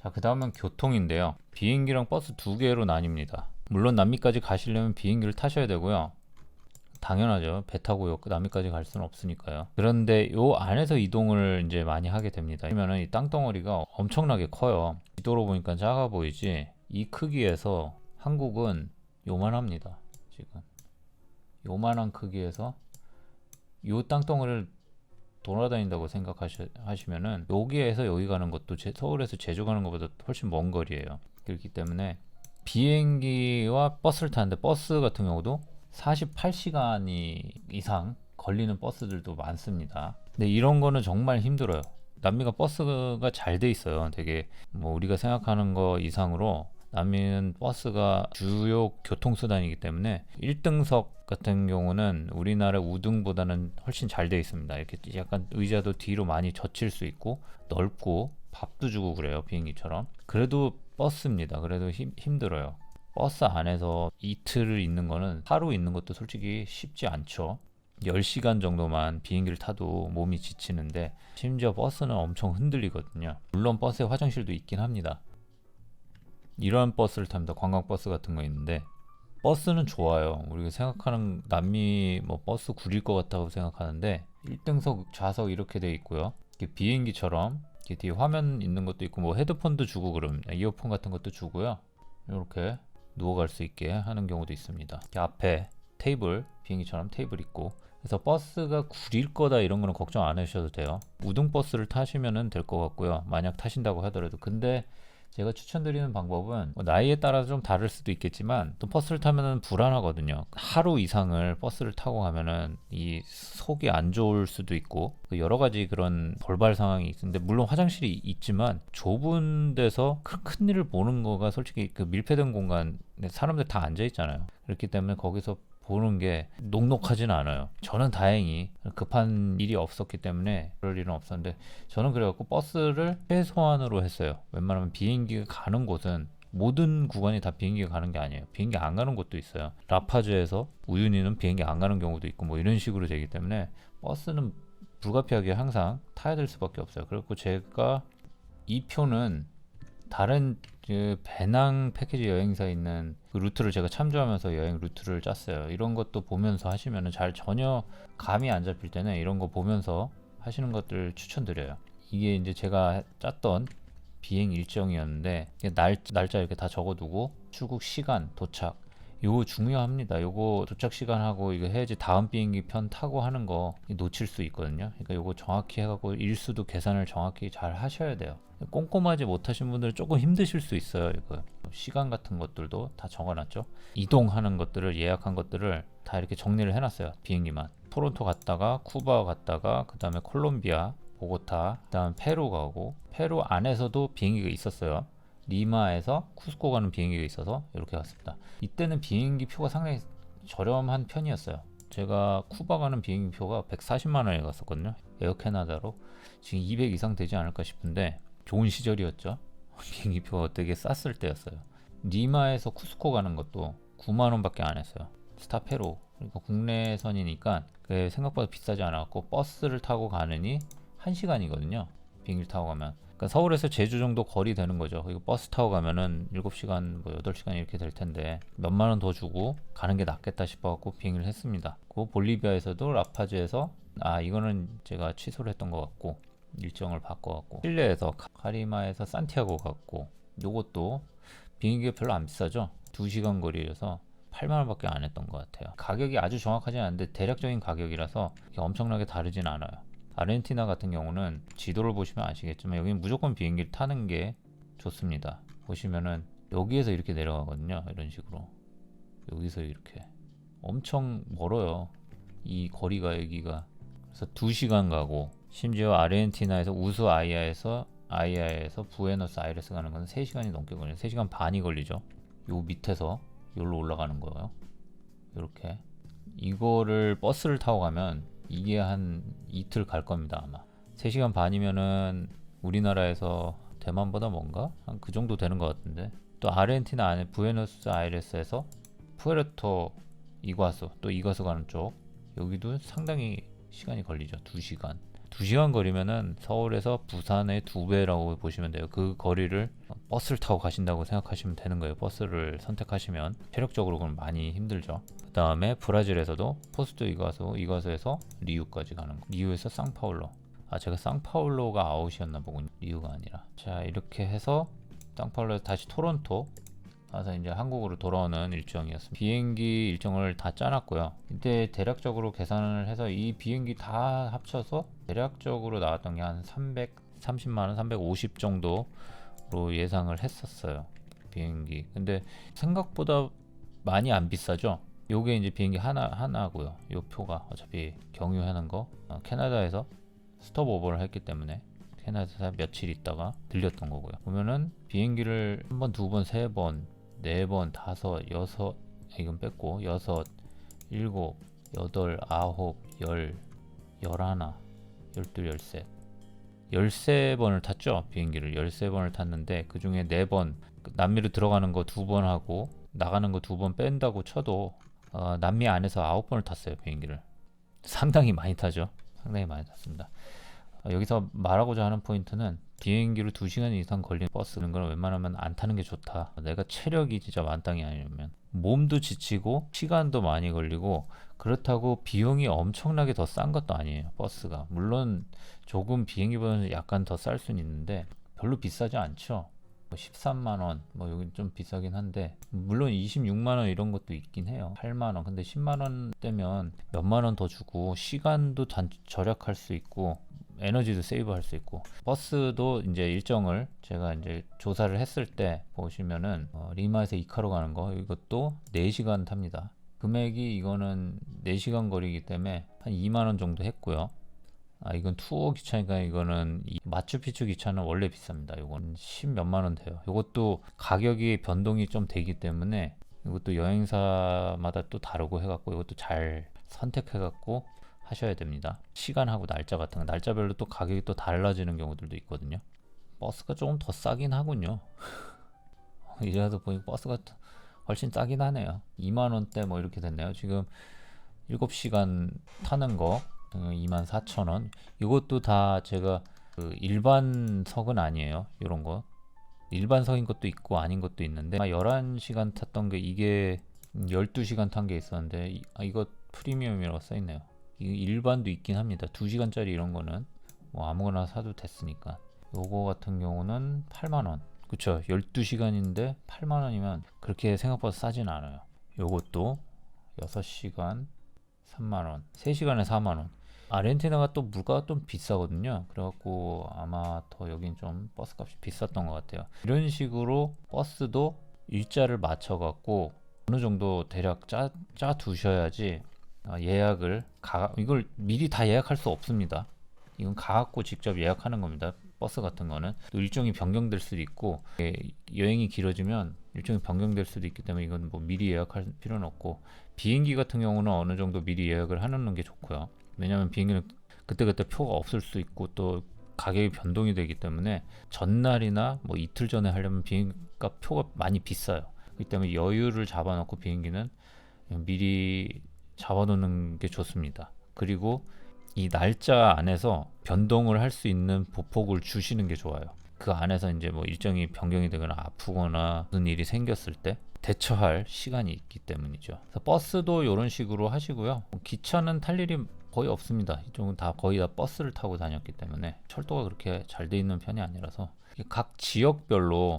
자, 그 다음은 교통인데요. 비행기랑 버스 두 개로 나뉩니다. 물론 남미까지 가시려면 비행기를 타셔야 되고요. 당연하죠. 배 타고 남미까지 갈 수는 없으니까요. 그런데 요 안에서 이동을 이제 많이 하게 됩니다. 그러면은 이 땅덩어리가 엄청나게 커요. 지도로 보니까 작아 보이지? 이 크기에서 한국은 요만합니다. 지금 요만한 크기에서 요 땅덩어리를 돌아다닌다고 생각하시면은 여기에서 여기 가는 것도 서울에서 제주 가는 것보다 훨씬 먼 거리예요. 그렇기 때문에 비행기와 버스를 타는데 버스 같은 경우도 48시간이 이상 걸리는 버스들도 많습니다. 근데 이런 거는 정말 힘들어요. 남미가 버스가 잘 돼 있어요. 되게 뭐 우리가 생각하는 거 이상으로 남미는 버스가 주요 교통수단이기 때문에 1등석 같은 경우는 우리나라 우등보다는 훨씬 잘 돼 있습니다. 이렇게 약간 의자도 뒤로 많이 젖힐 수 있고 넓고 밥도 주고 그래요. 비행기처럼. 그래도 버스입니다. 그래도 힘들어요. 버스 안에서 이틀을 있는 거는 하루 있는 것도 솔직히 쉽지 않죠. 10시간 정도만 비행기를 타도 몸이 지치는데 심지어 버스는 엄청 흔들리거든요. 물론 버스에 화장실도 있긴 합니다. 이런 버스를 탑니다. 관광버스 같은 거 있는데 버스는 좋아요. 우리가 생각하는 남미 뭐 버스 구릴 것 같다고 생각하는데 1등석 좌석 이렇게 돼 있고요. 비행기처럼 뒤에 화면 있는 것도 있고 뭐 헤드폰도 주고 그럽니다. 이어폰 같은 것도 주고요. 이렇게 누워갈 수 있게 하는 경우도 있습니다. 앞에 테이블, 비행기처럼 테이블 있고 그래서 버스가 구릴 거다 이런 거는 걱정 안 하셔도 돼요. 우등버스를 타시면 될 것 같고요. 만약 타신다고 하더라도. 근데 제가 추천드리는 방법은 뭐 나이에 따라서 좀 다를 수도 있겠지만 또 버스를 타면은 불안하거든요. 하루 이상을 버스를 타고 가면은 이 속이 안 좋을 수도 있고 여러 가지 그런 돌발 상황이 있는데 물론 화장실이 있지만 좁은 데서 큰 일을 보는 거가 솔직히 그 밀폐된 공간 사람들 다 앉아 있잖아요. 그렇기 때문에 거기서 보는 게 녹록하진 않아요. 저는 다행히 급한 일이 없었기 때문에 그럴 일은 없었는데 저는 그래갖고 버스를 최소한으로 했어요. 웬만하면 비행기가 가는 곳은 모든 구간이 다 비행기가 가는 게 아니에요. 비행기 안 가는 곳도 있어요. 라파즈에서 우유니는 비행기 안 가는 경우도 있고 뭐 이런 식으로 되기 때문에 버스는 불가피하게 항상 타야 될 수밖에 없어요. 그리고 제가 이 표는 다른 그 배낭 패키지 여행사에 있는 그 루트를 제가 참조하면서 여행 루트를 짰어요. 이런 것도 보면서 하시면은 전혀 감이 안 잡힐 때는 이런 거 보면서 하시는 것들 추천드려요. 이게 이제 제가 짰던 비행 일정이었는데 날짜 이렇게 다 적어두고 출국 시간, 도착 요거 중요합니다. 요거 도착 시간하고 이거 해야지 다음 비행기 편 타고 하는 거 놓칠 수 있거든요. 그러니까 요거 정확히 해갖고 일수도 계산을 정확히 잘 하셔야 돼요. 꼼꼼하지 못하신 분들은 조금 힘드실 수 있어요. 이거 시간 같은 것들도 다 적어놨죠. 이동하는 것들을 예약한 것들을 다 이렇게 정리를 해놨어요. 비행기만 토론토 갔다가 쿠바 갔다가 그 다음에 콜롬비아 보고타 그 다음 페루 가고 페루 안에서도 비행기가 있었어요. 리마에서 쿠스코 가는 비행기가 있어서 이렇게 갔습니다. 이때는 비행기 표가 상당히 저렴한 편이었어요. 제가 쿠바 가는 비행기 표가 140만 원에 갔었거든요. 에어 캐나다로. 지금 200 이상 되지 않을까 싶은데 좋은 시절이었죠. 비행기 표가 되게 쌌을 때였어요. 리마에서 쿠스코 가는 것도 9만 원밖에 안 했어요. 스타페로. 그러니까 국내선이니까 생각보다 비싸지 않았고 버스를 타고 가느니 1시간이거든요. 비행기를 타고 가면. 그러니까 서울에서 제주 정도 거리 되는 거죠. 이거 버스 타고 가면은 7시간, 뭐 8시간 이렇게 될 텐데 몇만 원 더 주고 가는 게 낫겠다 싶어갖고 비행기를 했습니다. 그 볼리비아에서도 라파즈에서 이거는 제가 취소를 했던 것 같고 일정을 바꿔갖고 칠레에서 카리마에서 산티아고 갔고 요것도 비행기가 별로 안 비싸죠. 2시간 거리여서 8만 원밖에 안 했던 것 같아요. 가격이 아주 정확하지 않은데 대략적인 가격이라서 엄청나게 다르진 않아요. 아르헨티나 같은 경우는 지도를 보시면 아시겠지만 여기는 무조건 비행기를 타는 게 좋습니다. 보시면은 여기에서 이렇게 내려가거든요. 이런 식으로 여기서 이렇게 엄청 멀어요. 이 거리가 여기가. 그래서 2시간 가고 심지어 아르헨티나에서 우수아이아에서 부에노스아이레스 가는 건 3시간이 넘게 걸려요. 3시간 반이 걸리죠. 요 밑에서 여기로 올라가는 거예요. 이렇게 이거를 버스를 타고 가면 이게 한 이틀 갈 겁니다. 아마 3시간 반이면은 우리나라에서 대만보다 뭔가 한 그 정도 되는 것 같은데 또 아르헨티나 안에 부에노스아이레스에서 푸에르토 이과수 또 이과수 가는 쪽 여기도 상당히 시간이 걸리죠. 2시간 2시간 거리면은 서울에서 부산의 2배라고 보시면 돼요. 그 거리를 버스를 타고 가신다고 생각하시면 되는 거예요. 버스를 선택하시면 체력적으로 그건 많이 힘들죠. 그 다음에 브라질에서도 포스토 이과수에서 리우까지 가는 거. 리우에서 상파울로. 제가 상파울로가 아웃이었나 보군요. 리우가 아니라. 자, 이렇게 해서 상파울로에서 다시 토론토 가서 이제 한국으로 돌아오는 일정이었습니다. 비행기 일정을 다 짜놨고요. 이때 대략적으로 계산을 해서 이 비행기 다 합쳐서 대략적으로 나왔던 게 한 330만원, 350 정도로 예상을 했었어요. 비행기. 근데 생각보다 많이 안 비싸죠. 요게 이제 비행기 하나고요. 요 표가 어차피 경유하는 거 캐나다에서 스톱오버를 했기 때문에 캐나다에서 며칠 있다가 들렸던 거고요. 보면은 비행기를 한 번, 두 번, 세 번, 네 번, 다섯, 여섯, 이건 뺐고 여섯, 일곱, 여덟, 아홉, 열, 열하나, 열둘, 열셋, 13번을 탔죠. 비행기를 13번을 탔는데 그 중에 4번 남미로 들어가는 거 2번 하고 나가는 거 2번 뺀다고 쳐도 남미 안에서 9번을 탔어요. 비행기를. 상당히 많이 타죠. 상당히 많이 탔습니다. 여기서 말하고자 하는 포인트는 비행기로 2시간 이상 걸리는 버스는 건 웬만하면 안 타는 게 좋다. 내가 체력이 진짜 만땅이 아니면 몸도 지치고 시간도 많이 걸리고 그렇다고 비용이 엄청나게 더 싼 것도 아니에요. 버스가 물론 조금 비행기보다는 약간 더 쌀 수는 있는데 별로 비싸지 않죠. 13만원 뭐 여기 좀 비싸긴 한데 물론 26만원 이런 것도 있긴 해요. 8만원. 근데 10만원 떼면 몇만원 더 주고 시간도 절약할 수 있고 에너지도 세이브 할 수 있고 버스도 이제 일정을 제가 이제 조사를 했을 때 보시면은 리마에서 이카로 가는 거 이것도 4시간 탑니다. 금액이 이거는 4시간 거리이기 때문에 한 2만원 정도 했고요. 이건 투어 기차니까 이거는 마추픽추 기차는 원래 비쌉니다. 이건 10몇만원 돼요. 이것도 가격이 변동이 좀 되기 때문에 이것도 여행사마다 또 다르고 해갖고 이것도 잘 선택해갖고 하셔야 됩니다. 시간하고 날짜 같은 거 날짜별로 또 가격이 또 달라지는 경우들도 있거든요. 버스가 조금 더 싸긴 하군요. 이래서 보니까 버스가 훨씬 싸긴 하네요. 2만원대 뭐 이렇게 됐네요. 지금 7시간 타는 거 24,000원. 이것도 다 제가 그 일반석은 아니에요. 이런 거 일반석인 것도 있고 아닌 것도 있는데 11시간 탔던 게 이게 12시간 탄 게 있었는데 이거 프리미엄이라고 써있네요. 일반도 있긴 합니다. 2시간짜리 이런 거는 뭐 아무거나 사도 됐으니까. 요거 같은 경우는 8만원. 그쵸. 12시간인데 8만원이면 그렇게 생각보다 싸진 않아요. 요것도 6시간 3만원, 3시간에 4만원. 아르헨티나가 또 물가가 좀 비싸거든요. 그래갖고 아마 더 여긴 좀 버스 값이 비쌌던 것 같아요. 이런 식으로 버스도 일자를 맞춰갖고 어느 정도 대략 짜 두셔야지 예약을 이걸 미리 다 예약할 수 없습니다. 이건 가갖고 직접 예약하는 겁니다. 버스 같은 거는 또 일정이 변경될 수도 있고 여행이 길어지면 일정이 변경될 수도 있기 때문에 이건 뭐 미리 예약할 필요는 없고 비행기 같은 경우는 어느 정도 미리 예약을 해놓는 게 좋고요. 왜냐하면 비행기는 그때그때 표가 없을 수 있고 또 가격이 변동이 되기 때문에 전날이나 뭐 이틀 전에 하려면 비행기값 표가 많이 비싸요. 그렇기 때문에 여유를 잡아놓고 비행기는 미리 잡아놓는 게 좋습니다. 그리고 이 날짜 안에서 변동을 할 수 있는 보폭을 주시는 게 좋아요. 그 안에서 이제 뭐 일정이 변경이 되거나 아프거나 무슨 일이 생겼을 때 대처할 시간이 있기 때문이죠. 그래서 버스도 이런 식으로 하시고요. 기차는 탈 일이 거의 없습니다. 이쪽은 다 거의 다 버스를 타고 다녔기 때문에 철도가 그렇게 잘 돼 있는 편이 아니라서 각 지역별로